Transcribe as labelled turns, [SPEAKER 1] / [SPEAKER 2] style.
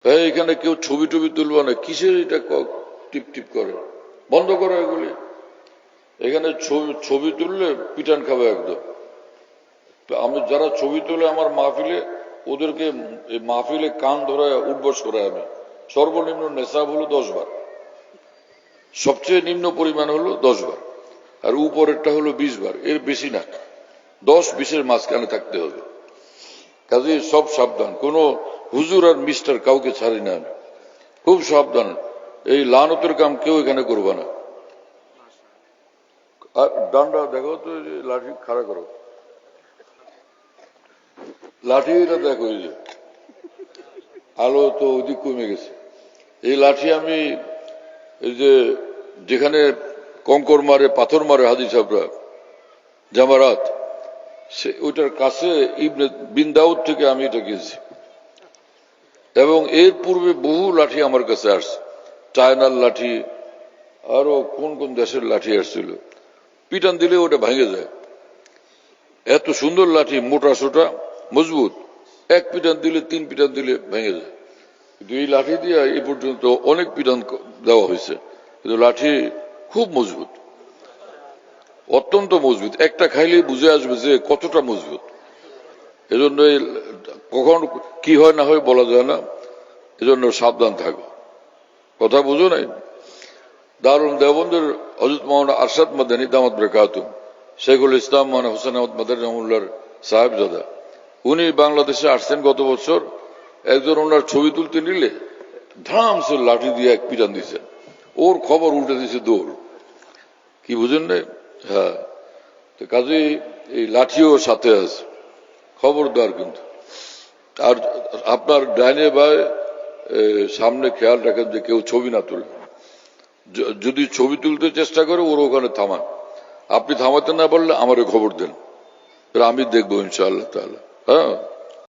[SPEAKER 1] এখানে কেউ ছবি টবি তুলবে না, কিসের এটা টিপ টিপ করে, বন্ধ করো এগুলি। এখানে ছবি তুললে পিটান খাবে একদম। আমি যারা ছবি তোলে আমার মাহফিলে, ওদেরকে মাহফিলে কান ধরে উঠবস করে আমি। সর্বনিম্ন নেশাব হলো 10 বার, সবচেয়ে নিম্ন পরিমাণ হলো 10 বার, আর উপরেরটা হলো 20 বার, এর বেশি না। 10-20-এর মাঝখানে থাকতে হবে। কাজে সব সাবধান, কোন হুজুর আর মিস্টার কাউকে ছাড়ি না আমি, খুব সাবধান। এই লানতের কাম কেউ এখানে করবে না। আর ডান্ডা দেখো তো, লাঠি খাড়া করো, লাঠিটা দেখো, এই যে আলো তো ওদিক কমে গেছে। এই লাঠি আমি এই যে যেখানে কঙ্কর মারে পাথর মারে হাজি সাহেবরা জামারাত, সে ওইটার কাছে ইবনে বিন দাউদ থেকে আমি এটা কিনছি। এবং এর পূর্বে বহু লাঠি আমার কাছে আসছে, চায়নার লাঠি, আরো কোন কোন দেশের লাঠি আসছিল। পিটান দিলে ওটা ভেঙে যায়, এত সুন্দর লাঠি, মোটা সোটা মজবুত। এক পিটান দিলে 3 পিটান দিলে ভেঙে যায়। কিন্তু এই লাঠি দিয়ে এই পর্যন্ত অনেক পিটান দেওয়া হয়েছে, কিন্তু লাঠি খুব মজবুত, অত্যন্ত মজবুত। একটা খাইলেই বুঝে আসবে যে কতটা মজবুত। এজন্য কখন কি হয় না হয় বলা যায় না, এজন্য সাবধান থাকো। কথা বুঝো নাই? দারুল দেওবন্দের হযরত মাওলানা আরশাদ মাদানী দামাত বরকাতুহু, শেখুল ইসলাম মাওলানা হোসেন আহমদ মাদানী রহমাতুল্লাহর সাহেবজাদা, উনি বাংলাদেশে আসছেন গত বছর। একজন ওনার ছবি তুলতে নিলে ধামসে লাঠি দিয়ে এক পিটান দিছে, ওর খবর উল্টে দিছে দৌড়। কি বুঝেন না? হ্যাঁ, তো কাজেই এই লাঠিও সাথে আছে, খবরদার কিন্তু। আর আপনার ডাইনে বায়ে সামনে খেয়াল রাখেন যে কেউ ছবি না তুলে। যদি ছবি তুলতে চেষ্টা করে ওর ওখানে থামান, আপনি থামাতে না পারলে আমারে খবর দেন, আমি দেখবো ইনশাআল্লাহ তাআলা। হ্যাঁ।